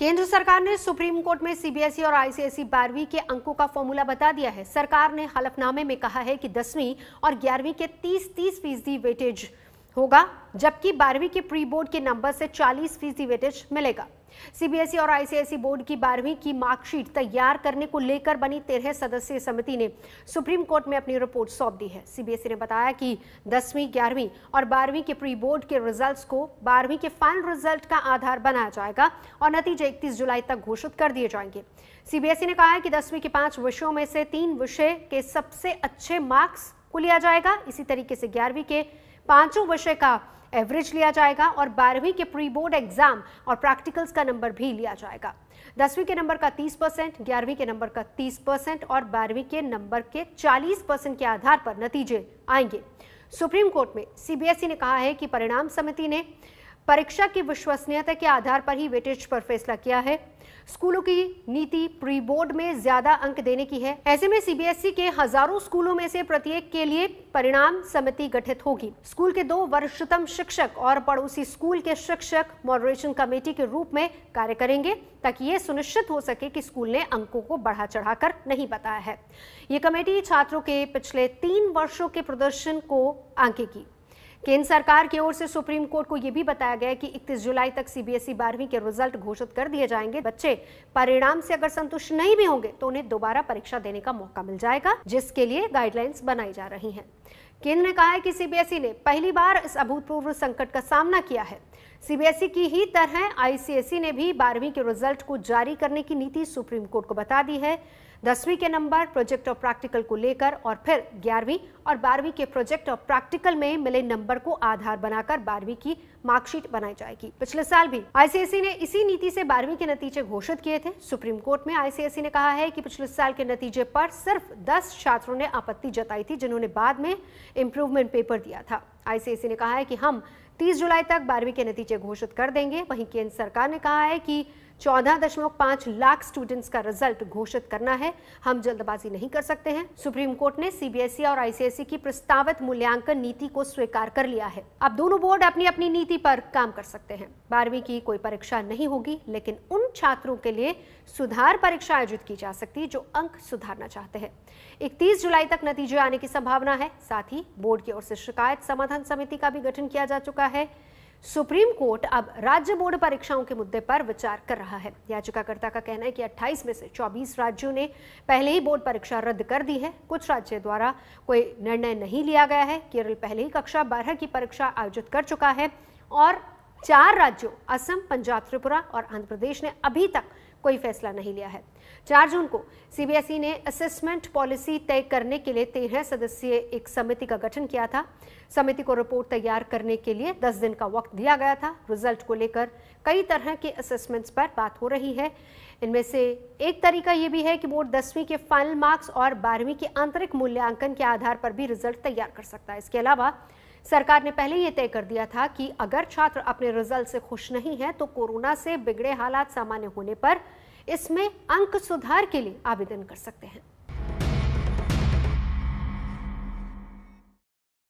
केंद्र सरकार ने सुप्रीम कोर्ट में सीबीएसई और आईसीएसई 12वीं के अंकों का फॉर्मूला बता दिया है। सरकार ने हलफनामे में कहा है कि 10वीं और 11वीं के 30% वेटेज होगा, जबकि 12वीं के प्री बोर्ड के नंबर से 40% वेटेज मिलेगा। सीबीएसई और आईसीएसई बोर्ड की 12वीं की मार्कशीट तैयार करने को लेकर बनी 13 सदस्यीय समिति ने सुप्रीम कोर्ट में अपनी रिपोर्ट सौंप दी है। सीबीएसई ने बताया कि 10वीं, 11वीं और 12वीं के प्री बोर्ड के रिजल्ट्स को 12वीं के फाइनल रिजल्ट का आधार बनाया जाएगा और नतीजे 31 जुलाई तक घोषित कर दिए जाएंगे। सीबीएसई ने कहा है कि 10वीं के 5 विषयों में से 3 विषय के सबसे अच्छे मार्क्स को लिया जाएगा। इसी तरीके से 11वीं के 5 विषय का एवरेज लिया जाएगा और 12वीं के प्री बोर्ड एग्जाम और प्रैक्टिकल्स का नंबर भी लिया जाएगा। 10वीं के नंबर का 30%, 11वीं के नंबर का 30% और 12वीं के नंबर के 40% के आधार पर नतीजे आएंगे। सुप्रीम कोर्ट में सीबीएसई ने कहा है कि परिणाम समिति ने परीक्षा की विश्वसनीयता के आधार पर ही वेटेज पर फैसला किया है। स्कूलों की नीति प्री बोर्ड में ज्यादा अंक देने की है। ऐसे में सीबीएसई के हजारों स्कूलों में से प्रत्येक के लिए परिणाम समिति गठित होगी। स्कूल के 2 वरिष्ठतम शिक्षक और पड़ोसी स्कूल के शिक्षक मॉडरेशन कमेटी के रूप में कार्य करेंगे, ताकि ये सुनिश्चित हो सके कि स्कूल ने अंकों को बढ़ा चढ़ाकर नहीं बताया है। ये कमेटी छात्रों के पिछले 3 वर्षों के प्रदर्शन को आंकेगी। केंद्र सरकार की ओर से सुप्रीम कोर्ट को यह भी बताया गया कि 31 जुलाई तक सीबीएसई 12वीं के रिजल्ट घोषित कर दिए जाएंगे। बच्चे परिणाम से अगर संतुष्ट नहीं भी होंगे तो उन्हें दोबारा परीक्षा देने का मौका मिल जाएगा, जिसके लिए गाइडलाइंस बनाई जा रही हैं। केंद्र ने कहा है कि सीबीएसई ने पहली बार इस अभूतपूर्व संकट का सामना किया है। सीबीएसई की ही तरह आईसीएसई ने भी 12वीं के रिजल्ट को जारी करने की नीति सुप्रीम कोर्ट को बता दी है। 10वीं के नंबर प्रोजेक्ट और प्रैक्टिकल को लेकर और फिर 11वीं और 12वीं के प्रोजेक्ट और प्रैक्टिकल में मिले नंबर को आधार बनाकर 12वीं की मार्कशीट बनाई जाएगी। पिछले साल भी आईसीएसई ने इसी नीति से 12वीं के नतीजे घोषित किए थे। सुप्रीम कोर्ट में आईसीएसई ने कहा है कि पिछले साल के नतीजे पर सिर्फ 10 छात्रों ने आपत्ति जताई थी, जिन्होंने बाद में इंप्रूवमेंट पेपर दिया था। आईसीएसई ने कहा है कि हम 30 जुलाई तक 12वीं के नतीजे घोषित कर देंगे। वहीं केंद्र सरकार ने कहा है कि 14.5 लाख स्टूडेंट्स का रिजल्ट घोषित करना है। हम जल्दबाजी नहीं कर सकते हैं। सुप्रीम कोर्ट ने सीबीएसई और आईसीएसई की प्रस्तावित मूल्यांकन नीति को स्वीकार कर लिया है। अब दोनों बोर्ड अपनी अपनी नीति पर काम कर सकते हैं। 12वीं की कोई परीक्षा नहीं होगी, लेकिन उन छात्रों के लिए सुधार परीक्षा आयोजित की जा सकती है जो अंक सुधारना चाहते हैं। 31 जुलाई तक नतीजे आने की संभावना है। साथ ही बोर्ड की ओर से शिकायत समाधान समिति का भी गठन किया जा चुका है। सुप्रीम कोर्ट अब राज्य बोर्ड परीक्षाओं के मुद्दे पर विचार कर रहा है। याचिकाकर्ता का कहना है कि 28 में से 24 राज्यों ने पहले ही बोर्ड परीक्षा रद्द कर दी है। कुछ राज्यों द्वारा कोई निर्णय नहीं लिया गया है। केरल पहले ही कक्षा 12 की परीक्षा आयोजित कर चुका है और 4 राज्यों असम, पंजाब, त्रिपुरा और आंध्र प्रदेश ने अभी तक कोई फैसला नहीं लिया है। 4 जून को सीबीएसई ने असेसमेंट पॉलिसी तय करने के लिए 13 सदस्यीय एक समिति का गठन किया था। समिति को रिपोर्ट तैयार करने के लिए 10 दिन का वक्त दिया गया था। रिजल्ट को लेकर कई तरह के असेसमेंट्स पर बात हो रही है। इनमें से एक तरीका यह भी है कि बोर्ड 10वीं के फाइनल मार्क्स और 12वीं के आंतरिक मूल्यांकन के आधार पर भी रिजल्ट तैयार कर सकता है। इसके अलावा सरकार ने पहले यह तय कर दिया था कि अगर छात्र अपने रिजल्ट से खुश नहीं है तो कोरोना से बिगड़े हालात सामान्य होने पर इसमें अंक सुधार के लिए आवेदन कर सकते हैं।